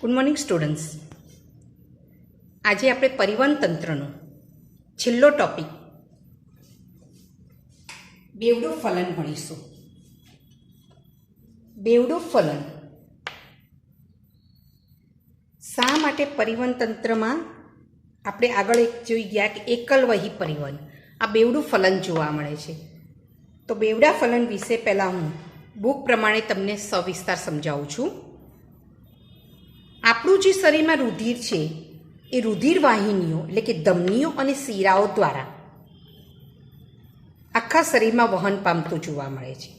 Good morning students. આજે આપણે પરિવહન તંત્રનો છેલ્લો ટોપિક બેવડું ફલન ભણીશું. બેવડું ફલન શા માટે પરિવહન તંત્રમાં આપણે આગળ જોઈ ગયા કે એકલવહી પરિવહન, આ બેવડું ફલન જોવા મળે છે. તો બેવડા ફલન વિશે પહેલાં હું બુક પ્રમાણે તમને સવિસ્તાર સમજાવું છું. આપણું જે શરીરમાં રુધિર છે એ રુધિર વાહિનીઓ એટલે કે ધમનીઓ અને શિરાઓ દ્વારા આખા શરીરમાં વહન પામતું જોવા મળે છે.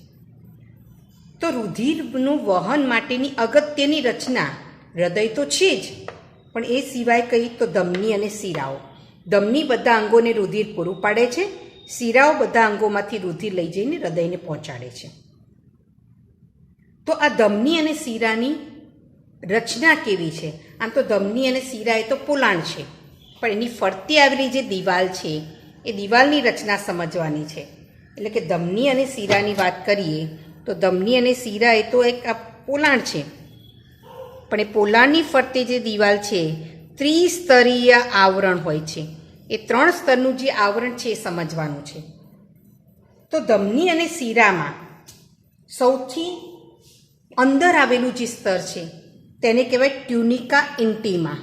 તો રુધિરનું વહન માટેની અગત્યની રચના હૃદય તો છે જ, પણ એ સિવાય કઈ તો ધમની અને શિરાઓ. ધમની બધા અંગોને રુધિર પૂરું પાડે છે, શિરાઓ બધા અંગોમાંથી રુધિર લઈ જઈને હૃદયને પહોંચાડે છે. તો આ ધમની અને શિરાની રચના કેવી છે? આમ તો ધમની અને શિરા એ તો પોલાણ છે, પણ એની ફરતી આવેલી જે દિવાલ છે એ દિવાલની રચના સમજવાની છે. એટલે કે ધમની અને શિરાની વાત કરીએ તો ધમની અને શિરા એ તો એક પોલાણ છે, પણ એ પોલાણની ફરતે જે દિવાલ છે ત્રિસ્તરીય આવરણ હોય છે. એ 3 સ્તરનું જે આવરણ છે એ સમજવાનું છે. તો ધમની અને શિરામાં સૌથી અંદર આવેલું જે સ્તર છે તેને કહેવાય ટ્યુનિકા ઇન્ટીમા.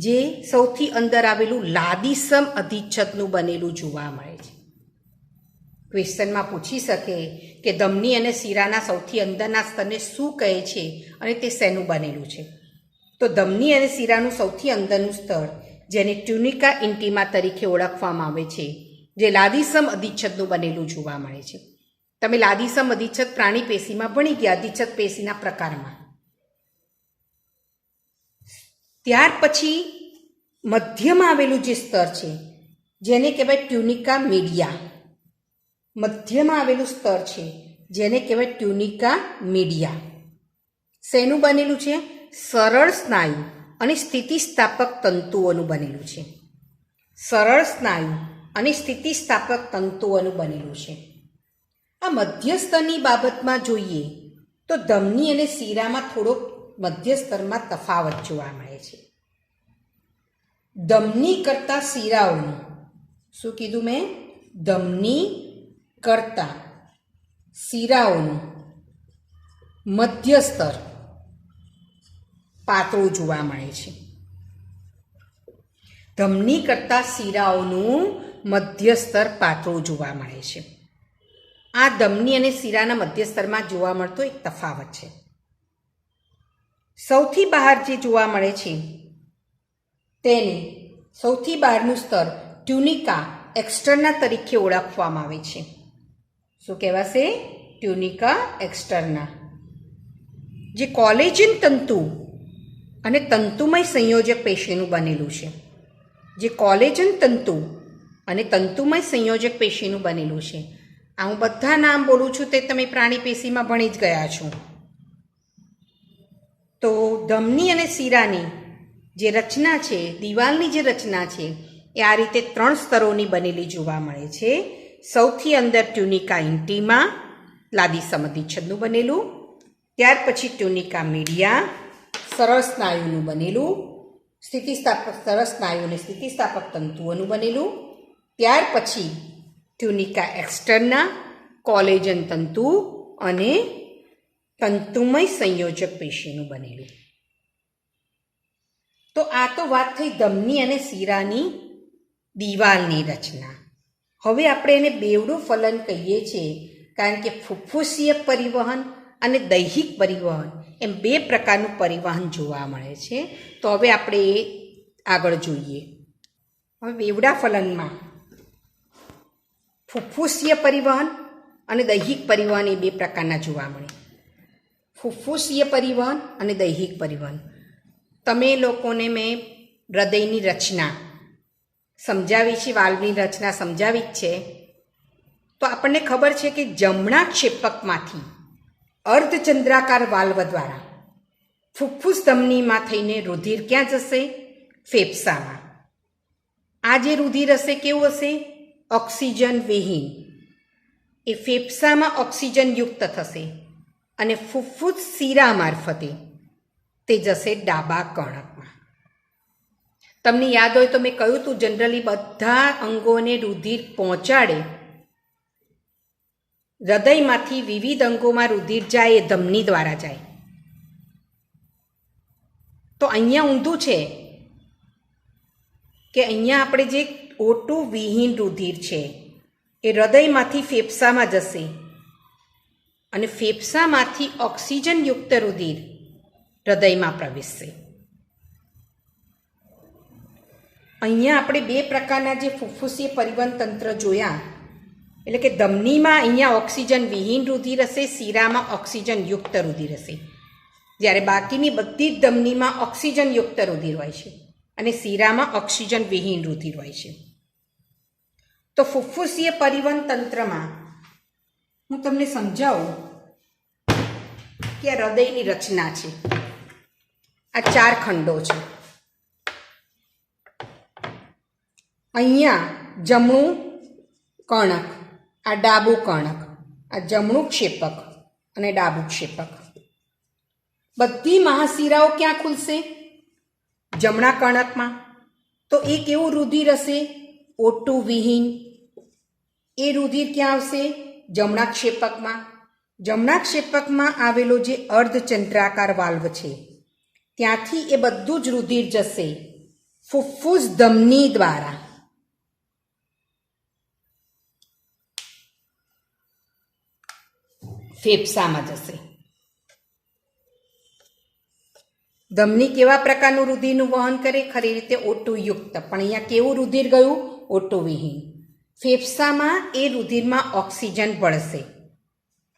જે સૌથી અંદર આવેલું લાદીસમ અધિચ્છદનું બનેલું જોવા મળે છે. ક્વેશ્ચનમાં પૂછી શકે કે ધમની અને શિરાના સૌથી અંદરના સ્તરને શું કહે છે અને તે શેનું બનેલું છે? તો ધમની અને શિરાનું સૌથી અંદરનું સ્તર, જેને ટ્યુનિકા ઇન્ટીમા તરીકે ઓળખવામાં આવે છે, જે લાદીસમ અધિચ્છદનું બનેલું જોવા મળે છે. તમે લાદીસમ અધિચ્છદ પ્રાણી પેશીમાં ભણી ગયા, અધિચ્છદ પેશીના પ્રકારમાં. ત્યાર પછી મધ્યમાં આવેલું જે સ્તર છે જેને કહેવાય ટ્યુનિકા મીડિયા. મધ્યમાં આવેલું સ્તર છે જેને કહેવાય ટ્યુનિકા મીડિયા. શેનું બનેલું છે? સરળ સ્નાયુ અને સ્થિતિસ્થાપક તંતુઓનું બનેલું છે. સરળ સ્નાયુ અને સ્થિતિસ્થાપક તંતુઓનું બનેલું છે. આ મધ્ય સ્તરની બાબતમાં જોઈએ તો ધમની અને શિરામાં થોડોક મધ્ય સ્તરમાં તફાવત જોવા મળે છે. ધમની કરતા શિરાઓનું, શું કીધું મેં? ધમની કરતા શિરાઓનું મધ્ય સ્તર પાતળું જોવા મળે છે. ધમની કરતા શિરાઓનું મધ્ય સ્તર પાતળું જોવા મળે છે. આ ધમની અને શિરાના મધ્ય સ્તરમાં જોવા મળતો એક તફાવત છે. સૌથી બહાર જે જોવા મળે છે તેને સૌથી બહારનું સ્તર ટ્યુનિકા એક્સટર્ના તરીકે ઓળખવામાં આવે છે. શું કહેવાશે? ટ્યુનિકા એક્સટર્ના. જે કોલેજન તંતુ અને તંતુમય સંયોજક પેશીનું બનેલું છે. જે કોલેજન તંતુ અને તંતુમય સંયોજક પેશીનું બનેલું છે. આ હું બધા નામ બોલું છું તે તમે પ્રાણી પેશીમાં ભણી જ ગયા છો. તો ધમની અને શિરાની જે રચના છે, દિવાલની જે રચના છે એ આ રીતે 3 સ્તરોની બનેલી જોવા મળે છે. સૌથી અંદર ટ્યુનિકા ઇન્ટીમા, લાદીસમ અધિચ્છદનું બનેલું. ત્યાર પછી ટ્યુનિકા મીડિયા, સરળ સ્નાયુનું બનેલું, સરળ સ્નાયુ અને સ્થિતિસ્થાપક તંતુઓનું બનેલું. ત્યાર પછી ટ્યુનિકા એક્સટર્ના, કોલેજન તંતુ અને તંતુમય સંયોજક પેશીનું બનેલું. તો આ તો વાત થઈ ધમની અને શિરાની દિવાલની રચના. હવે આપણે એને બેવડું ફલન કહીએ છીએ, કારણ કે ફુફ્ફુસીય પરિવહન અને દૈહિક પરિવહન એમ 2 પ્રકારનું પરિવહન જોવા મળે છે. તો હવે આપણે એ આગળ જોઈએ. હવે બેવડા ફલનમાં ફુફ્ફુસીય પરિવહન અને દૈહિક પરિવહન એ 2 પ્રકારના જોવા મળે. ફુફ્ફુસીય પરિવહન અને દૈહિક પરિવહન. તમે લોકોને મેં હૃદયની રચના સમજાવી છે, વાલ્વની રચના સમજાવી જ છે. તો આપણને ખબર છે કે જમણા ક્ષેપકમાંથી અર્ધચંદ્રાકાર વાલ્વ દ્વારા ફુફ્ફુસ ધમનીમાં થઈને રુધિર ક્યાં જશે? ફેફસામાં. આ જે રુધિર હશે કેવું હશે? ઓક્સિજન વિહીન. એ ફેફસામાં ઓક્સિજન યુક્ત થશે અને ફુફ્ફુસ શિરા મારફતે તે જશે ડાબા કર્ણકમાં. તમને યાદ હોય તો મેં કહ્યું હતું જનરલી બધા અંગોને રુધિર પહોંચાડે, હૃદયમાંથી વિવિધ અંગોમાં રુધિર જાય એ ધમની દ્વારા જાય. તો અહીંયા ઊંધું છે કે અહીંયા આપણે જે O2 વિહીન રુધિર છે એ હૃદયમાંથી ફેફસામાં જશે અને ફેફસામાંથી ઓક્સિજનયુક્ત રુધિર હૃદયમાં પ્રવેશશે. અહીંયા આપણે બે પ્રકારના જે ફુફ્ફુસીય પરિવહન તંત્ર જોયા, એટલે કે ધમનીમાં અહીંયા ઓક્સિજન વિહીન રુધિર હશે, શીરામાં ઓક્સિજનયુક્ત રુધિર હશે, જ્યારે બાકીની બધી જ ધમનીમાં ઓક્સિજનયુક્ત રુધિર હોય છે અને શીરામાં ઓક્સિજન વિહીન રુધિર હોય છે. તો ફુફ્ફુસીય પરિવહન તંત્રમાં હું તમને સમજાવું કે આ હૃદયની રચના છે. આ 4 ખંડો છે. અહીંયા જમણું કર્ણક, આ ડાબું કર્ણક, આ જમણું ક્ષેપક અને ડાબું ક્ષેપક. બધી મહાશિરાઓ ક્યાં ખુલશે? જમણા કર્ણકમાં. તો એ કેવું રુધિર હશે? O2 વિહીન. એ રુધિર ક્યાં આવશે? જમણા ક્ષેપકમાં. જમણા ક્ષેપકમાં આવેલો જે અર્ધચંદ્રાકાર વાલ્વ છે ત્યાંથી એ બધું જ રુધિર જશે ફુફ્ફુસ ધમની દ્વારા ફેફસામાં જશે. ધમની કેવા પ્રકારનું રુધિરનું વહન કરે? ખરી રીતે O2 યુક્ત. પણ અહીંયા કેવું રુધિર ગયું? O2 વિહીન. ફેફસામાં એ રુધિરમાં ઓક્સિજન ભળશે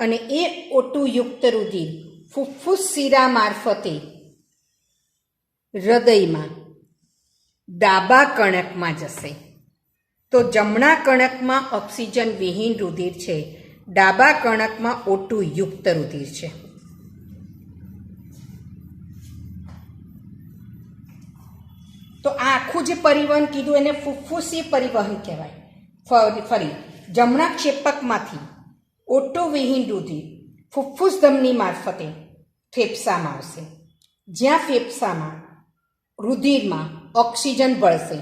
અને એ O2 યુક્ત રુધિર ફુફ્ફુસ શિરા મારફતે હૃદયમાં ડાબા કર્ણકમાં જશે. તો જમણા કર્ણકમાં ઓક્સિજન વિહીન રુધિર છે, ડાબા કર્ણકમાં O2 યુક્ત રુધિર છે. તો આ આખું જે પરિવહન કીધું એને ફુફ્ફુસીય પરિવહન કહેવાય. ફરી જમણા ક્ષેપકમાંથી O2 વિહીન રુધિર ફુફ્ફુસ ધમની મારફતે ફેફસામાં આવશે, જ્યાં ફેફસામાં રુધિરમાં ઓક્સિજન ભળશે.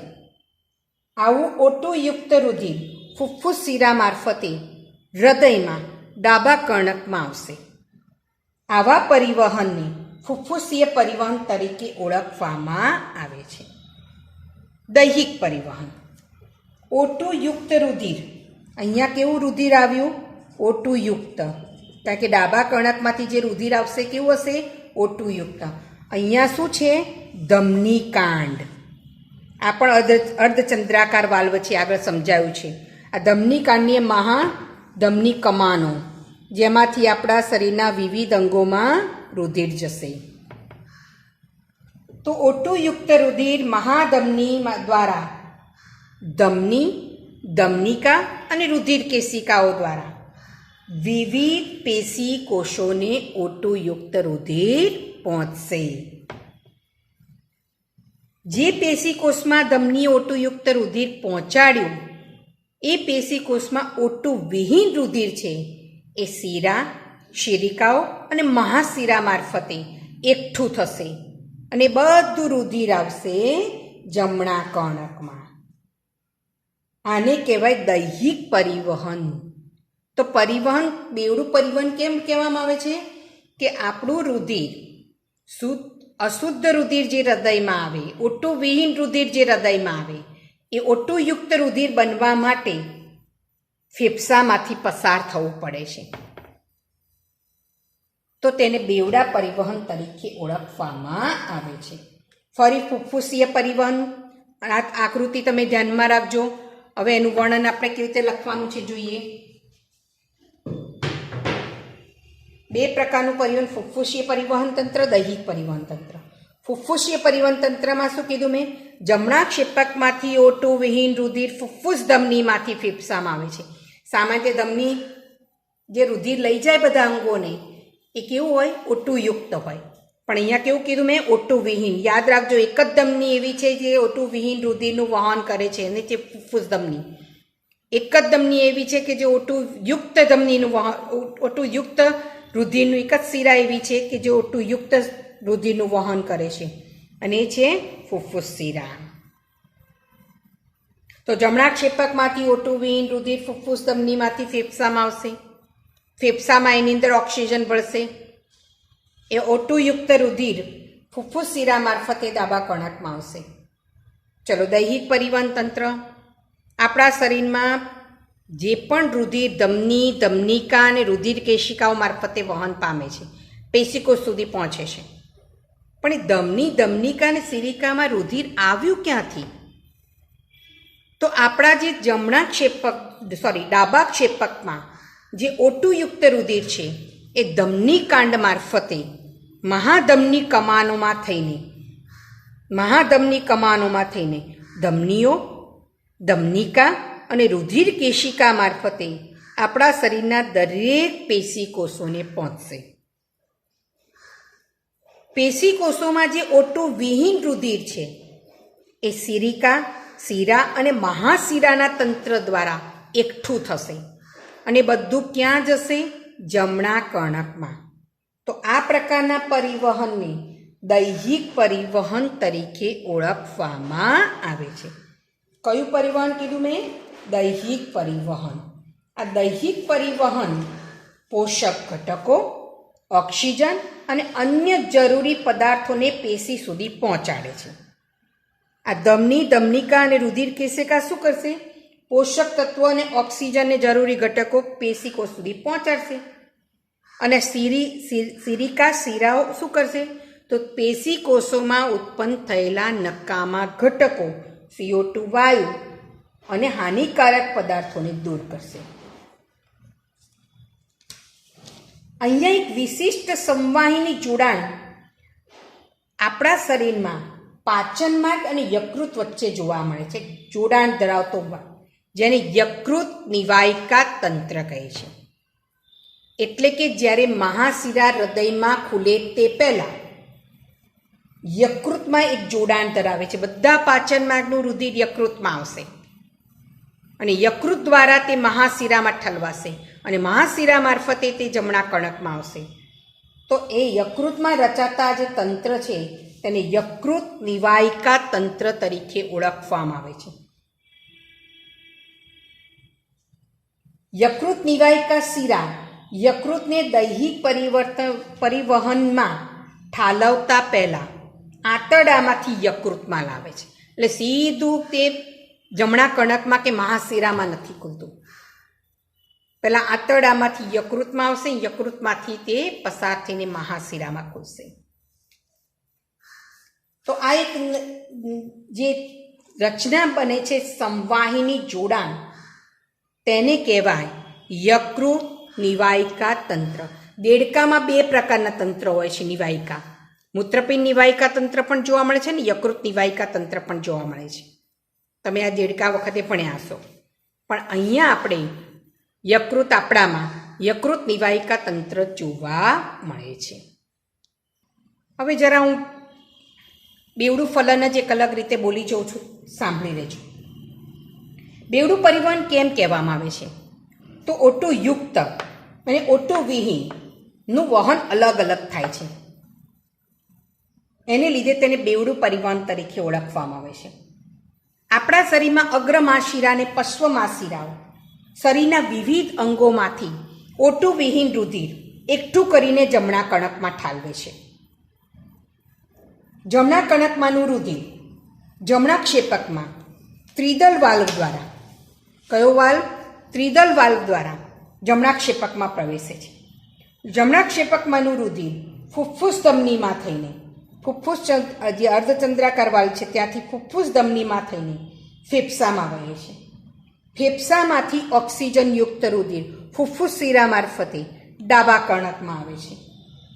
આવું O2 યુક્ત રુધિર ફુફ્ફુસ શિરા મારફતે હૃદયમાં ડાબા કર્ણકમાં આવશે. આવા પરિવહનને ફુફ્ફુસીય પરિવહન તરીકે ઓળખવામાં આવે છે. દૈહિક પરિવહન. O2 યુક્ત રુધિર, અહીંયા કેવું રુધિર આવ્યું? O2 યુક્ત. કારણ કે ડાબા કર્ણકમાંથી જે રુધિર આવશે કેવું હશે? O2 યુક્ત. અહીંયા શું છે? ધમની કાંડ. આ પણ અર્ધચંદ્રાકાર વાલ્વ છે, આગળ સમજાયું છે. આ ધમની કાંડની મહાધમની કમાનો, જેમાંથી આપણા શરીરના વિવિધ અંગોમાં રુધિર જશે. તો O2 યુક્ત રુધિર મહાધમની દ્વારા ધમની, ધમનિકા અને રુધિર કેશિકાઓ દ્વારા વિવિધ પેશી કોષોને O2 યુક્ત રુધિર પહોંચશે. જે પેશી કોષમાં ધમની O2 યુક્ત રુધિર પહોંચાડ્યું એ પેશી કોષમાં O2 વિહીન રુધિર છે એ શિરા, શિરિકાઓ અને મહાશિરા મારફતે એકઠું થશે અને બધું રુધિર આવશે જમણા કર્ણકમાં. આને કહેવાય દૈહિક પરિવહન. તો પરિવહન, બેવડું પરિવહન કેમ કહેવામાં આવે છે? કે આપણું રુધિર અશુદ્ધ રુધિર જે હૃદયમાં આવે, O2 વિહીન રુધિર જે હૃદયમાં આવે, એ O2 યુક્ત રુધિર બનવા માટે ફેફસામાંથી પસાર થવું પડે છે. તો તેને બેવડા પરિવહન તરીકે ઓળખવામાં આવે છે. ફરી ફુફ્ફુસીય પરિવહન, આ આકૃતિ તમે ધ્યાનમાં રાખજો. હવે એનું વર્ણન આપણે કેવી રીતે લખવાનું છે જોઈએ. બે પ્રકારનું પરિવહન, ફુફ્ફુસીય પરિવહન તંત્ર, દૈહિક પરિવહન તંત્ર. ફુફ્ફુસીય પરિવહન તંત્રમાં શું કીધું મેં? જમણા ક્ષેપકમાંથી O2 વિહીન રુધિર ફુફ્ફુસ ધમનીમાંથી ફેફસામાં આવે છે. સામાન્ય ધમની જે રુધિર લઈ જાય બધા અંગોને એ કેવું હોય? O2 યુક્ત હોય. પણ અહીંયા કેવું કીધું મેં? O2 વિહીન. યાદ રાખજો, એક જ ધમની એવી છે જે O2 વિહીન રુધિરનું વહન કરે છે અને તે ફુફ્ફુસ ધમની. એક જ ધમની એવી છે કે જે O2 યુક્ત ધમનીનું વહન, O2 યુક્ત રુધિરનું એક જ શિરા એવી છે કે જે O2 યુક્ત રુધિરનું વહન કરે છે, અને એ છે ફુફ્ફુસ શિરા. તો જમણા ક્ષેપકમાંથી O2 વિહીન રુધિર ફુફ્ફુસ ધમનીમાંથી ફેફસામાં આવશે. ફેફસામાં એની અંદર ઓક્સિજન ભળશે. એ O2 યુક્ત રુધિર ફુફ્ફુસ શિરા મારફતે ડાબા કર્ણકમાં આવશે. ચલો, દૈહિક પરિવહન તંત્ર. આપણા શરીરમાં જે પણ રુધિર ધમની, ધમનિકા અને રુધિર કેશિકાઓ મારફતે વહન પામે છે, પેશીકોષ સુધી પહોંચે છે. પણ એ ધમની, ધમનિકા અને સિરિકામાં રુધિર આવ્યું ક્યાંથી? તો આપણા જે ડાબા ક્ષેપકમાં જે O2 યુક્ત રુધિર છે એ ધમની કાંડ મારફતે મહાધમની કમાનોમાં થઈને ધમનીઓ, ધમનિકા અને રુધિર કેશિકા મારફતે આપણા શરીરના દરેક પેશીકોષોને પહોંચશે. પેશીકોષોમાં જે O2 વિહીન રુધિર છે એ સિરિકા, શિરા અને મહાશિરાના તંત્ર દ્વારા એકઠું થશે અને બધું ક્યાં જશે? જમણા કર્ણકમાં. તો આ પ્રકારના પરિવહનને દૈહિક પરિવહન તરીકે ઓળખવામાં આવે છે. કયું પરિવહન કીધું મેં? દૈહિક પરિવહન. આ દૈહિક પરિવહન પોષક ઘટકો, ઓક્સિજન અને અન્ય જરૂરી પદાર્થોને પેશી સુધી પહોંચાડે છે. આ ધમની, ધમનિકા અને રુધિર કેશિકા શું કરશે? પોષક તત્વો અને ઓક્સિજનને જરૂરી ઘટકો પેશીકોષ સુધી પહોંચાડશે. અને સિરિકા, શિરાઓ શું કરશે? તો પેશીકોષોમાં ઉત્પન્ન થયેલા નકામા ઘટકો, CO2 વાયુ અને હાનિકારક પદાર્થોને દૂર કરશે. અહીંયા એક વિશિષ્ટ સંવાહિની જોડાણ આપણા શરીરમાં પાચન માર્ગ અને યકૃત વચ્ચે જોવા મળે છે. જોડાણ ધરાવતો જેને યકૃત નિવાયિકા તંત્ર કહે છે. એટલે કે જ્યારે મહાશિરા હૃદયમાં ખુલે તે પહેલાં યકૃતમાં એક જોડાણ ધરાવે છે. બધા પાચન માર્ગનું રુધિર યકૃતમાં આવશે અને યકૃત દ્વારા તે મહાશિરામાં ઠલવાશે અને મહાશિરા મારફતે તે જમણા કર્ણકમાં આવશે. તો એ યકૃતમાં રચાતા જે તંત્ર છે તેને યકૃત નિવાયિકા તંત્ર તરીકે ઓળખવામાં આવે છે. યકૃત નિવાયિકા શિરા યકૃતને દૈહિક પરિવહનમાં ઠાલવતા પહેલા આંતરડામાંથી યકૃતમાં લાવે છે. એટલે સીધું તે જમણા કર્ણકમાં કે મહાશિરામાં નથી ખુલતું. પહેલાં આંતરડામાંથી યકૃતમાં આવશે, યકૃતમાંથી તે પસાર થઈને મહાશિરામાં ખુલશે. તો આ એક જે રચના બને છે સંવાહિની જોડાણ, તેને કહેવાય યકૃત નિવાયિકા તંત્ર. દેડકામાં બે પ્રકારના તંત્ર હોય છે નિવાયિકા. મૂત્રપિંડ નિવાયિકા તંત્ર પણ જોવા મળે છે ને યકૃત નિવાયિકા તંત્ર પણ જોવા મળે છે. તમે આ દેડકા વખતે ભણ્યા હશો. પણ અહીંયા આપણે આપણામાં યકૃત નિવાયિકા તંત્ર જોવા મળે છે. હવે જરા હું બેવડું ફલન જ એક અલગ રીતે બોલી જાઉં છું, સાંભળી લેજો. બેવડું પરિવહન કેમ કહેવામાં આવે છે? તો O2 યુક્ત અને O2 વિહીનનું વહન અલગ અલગ થાય છે. એને લીધે તેને બેવડું પરિવહન તરીકે ઓળખવામાં આવે છે. આપણા શરીરમાં અગ્રમહાશિરા અને પશ્વમહાશિરાઓ શરીરના વિવિધ અંગોમાંથી O2 વિહીન રુધિર એકઠું કરીને જમણા કર્ણકમાં ઠાલવે છે. જમણા કર્ણકમાંનું રુધિર જમણા ક્ષેપકમાં ત્રિદલ વાલ્વ દ્વારા, કયો વાલ્વ? ત્રિદલ વાલ્વ દ્વારા જમણા ક્ષેપકમાં પ્રવેશે છે. જમણા ક્ષેપકમાંનું રુધિર ફુફ્ફુસ ધમનીમાં થઈને, ફુફ્ફુસ જે અર્ધચંદ્રાકાર વાલ્વ છે ત્યાંથી ફુફ્ફુસ ધમનીમાં થઈને ફેફસામાં વહે છે. ફેફસામાંથી ઓક્સિજનયુક્ત રુધિર ફુફ્ફુસ શિરા મારફતે ડાબા કર્ણકમાં આવે છે.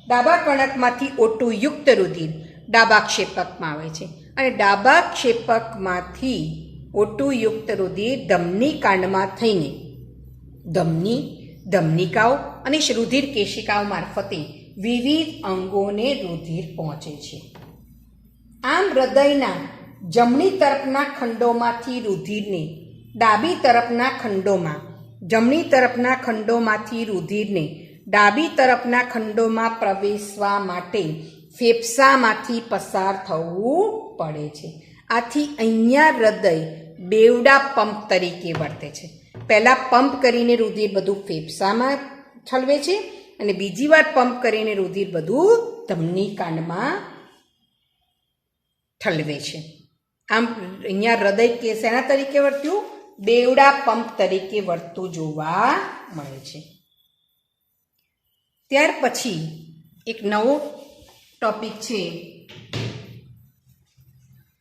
ડાબા કર્ણકમાંથી O2 યુક્ત રુધિર ડાબા ક્ષેપકમાં આવે છે અને ડાબા ક્ષેપકમાંથી O2 યુક્ત રુધિર ધમની કાંડમાં થઈને ધમની, ધમનિકાઓ અને રુધિર કેશિકાઓ મારફતે વિવિધ અંગોને રુધિર પહોંચે છે. આમ હૃદયના જમણી તરફના ખંડોમાંથી રુધિરને ડાબી તરફના ખંડોમાં, જમણી તરફના ખંડોમાંથી રુધિરને ડાબી તરફના ખંડોમાં પ્રવેશવા માટે ફેફસામાંથી પસાર થવું પડે છે. આથી અહીંયા હૃદય બેવડા પંપ તરીકે વર્તે છે. પહેલાં પંપ કરીને રુધિર બધું ફેફસામાં ઠલવે છે અને બીજી વાર પંપ કરીને રુધિર બધું ધમની કાંડમાં ઠલવે છે. આમ અહીંયા હૃદય કે શેના તરીકે વર્ત્યું? બેવડા પંપ તરીકે વર્તતું જોવા મળે છે. ત્યાર પછી એક નવો ટોપિક છે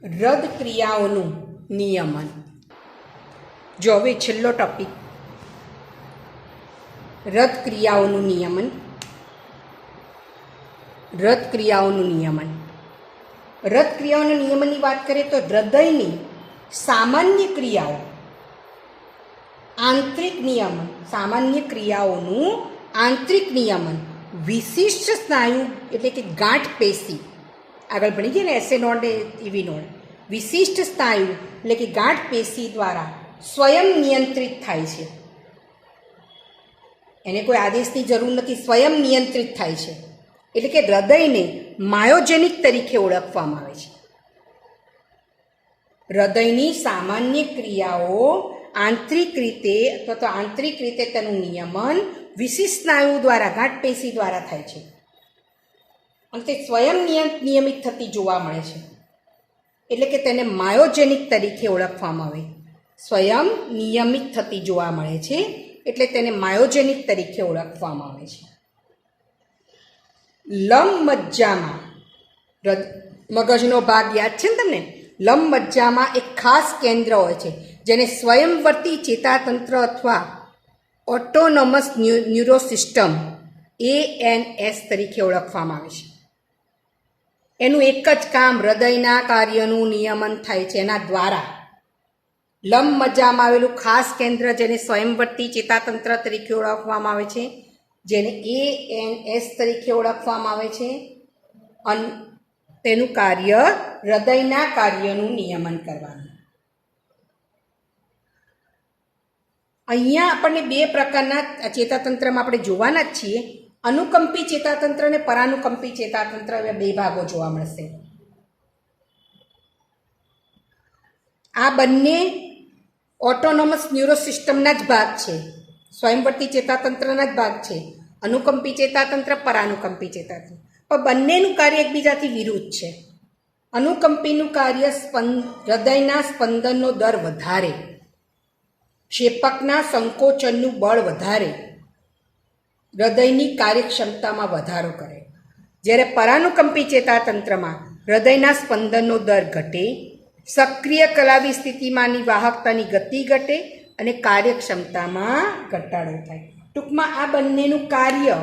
હૃદ ક્રિયાઓનું નિયમન. જો હવે છેલ્લો ટોપિક હૃદ ક્રિયાઓનું નિયમન. હૃદ ક્રિયાઓનું નિયમન. હૃદ ક્રિયાઓના નિયમનની વાત કરીએ તો હૃદયની સામાન્ય ક્રિયાઓ, આંતરિક નિયમન, સામાન્ય ક્રિયાઓનું આંતરિક નિયમન વિશિષ્ટ સ્નાયુ એટલે કે ગાંઠ પેશી, આગળ ભણી ગયા ને એસે નોડ ઇવી નોડ, વિશિષ્ટ સ્નાયુ એટલે કે ગાંઠ પેશી દ્વારા સ્વયં નિયંત્રિત થાય છે. એને કોઈ આદેશની જરૂર નથી, સ્વયં નિયંત્રિત થાય છે. એટલે કે હૃદયને માયોજેનિક તરીકે ઓળખવામાં આવે છે. હૃદયની સામાન્ય ક્રિયાઓ આંતરિક રીતે અથવા તો આંતરિક રીતે તેનું નિયમન વિશિષ્ટ સ્નાયુ દ્વારા, ગાંઠ પેશી દ્વારા થાય છે અને તે સ્વયં નિયમિત થતી જોવા મળે છે. એટલે કે તેને માયોજેનિક તરીકે ઓળખવામાં આવે. સ્વયં નિયમિત થતી જોવા મળે છે એટલે તેને માયોજેનિક તરીકે ઓળખવામાં આવે છે. લંબમજ્જામાં, મગજનો ભાગ યાદ છે ને તમને? લંબમજ્જામાં એક ખાસ કેન્દ્ર હોય છે જેને સ્વયંવર્તી ચેતાતંત્ર અથવા ઓટોનોમસ ન્યુરોસિસ્ટમ ANS તરીકે ઓળખવામાં આવે છે. એનું એક જ કામ હૃદયના કાર્યનું નિયમન થાય છે. એના દ્વારા લંબમજ્જામાં આવેલું ખાસ કેન્દ્ર જેને સ્વયંવર્તી ચેતાતંત્ર તરીકે ઓળખવામાં આવે છે, જેને ANS તરીકે ઓળખવામાં આવે છે, અને તેનું કાર્ય હૃદયના કાર્યનું નિયમન કરવાનું. અહીંયા આપણને બે પ્રકારના ચેતાતંત્રમાં આપણે જોવાના જ છીએ. અનુકંપી ચેતાતંત્ર અને પરાનુકંપી ચેતાતંત્ર, એવા બે ભાગો જોવા મળશે. આ બંને ઓટોનોમસ ન્યુરોસિસ્ટમના જ ભાગ છે, સ્વયંવર્તી ચેતાતંત્રના જ ભાગ છે. અનુકંપી ચેતાતંત્ર, પરાનુકંપી ચેતાતંત્ર, પણ બંનેનું કાર્ય એકબીજાથી વિરુદ્ધ છે. અનુકંપીનું કાર્ય હૃદયના સ્પંદનનો દર વધારે, ક્ષેપકના સંકોચનનું બળ વધારે, હૃદયની કાર્યક્ષમતામાં વધારો કરે. જ્યારે પરાનુકંપી ચેતાતંત્રમાં હૃદયના સ્પંદનનો દર ઘટે, સક્રિય કલાવી સ્થિતિમાંની વાહકતાની ગતિ ઘટે અને કાર્યક્ષમતામાં ઘટાડો થાય. ટૂંકમાં આ બંનેનું કાર્ય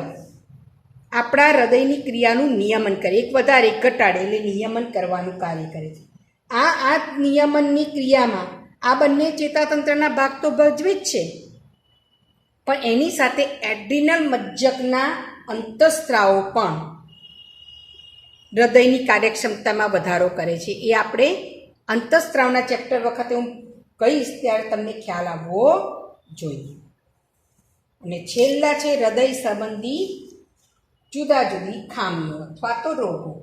આપણા હૃદયની ક્રિયાનું નિયમન કરે. એક વધારે, એક ઘટાડે, એટલે નિયમન કરવાનું કાર્ય કરે છે. આ નિયમનની ક્રિયામાં આ બંને ચેતાતંત્રના ભાગ તો ભજવે જ છે, પણ એની સાથે એડ્રિનલ મજ્જકના અંતઃસ્ત્રાવો પણ હૃદયની કાર્યક્ષમતામાં વધારો કરે છે. એ આપણે અંતઃસ્ત્રાવના ચેપ્ટર વખતે હું કહીશ ત્યારે તમને ખ્યાલ આવવો જોઈએ. અને છેલ્લા છે હૃદય સંબંધી જુદા જુદી ખામીઓ અથવા તો રોગો.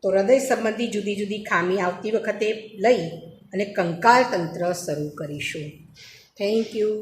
તો હૃદય સંબંધી જુદી જુદી ખામી આવતી વખતે લઈ અને કંકાલ તંત્ર શરૂ કરીશું. Thank you.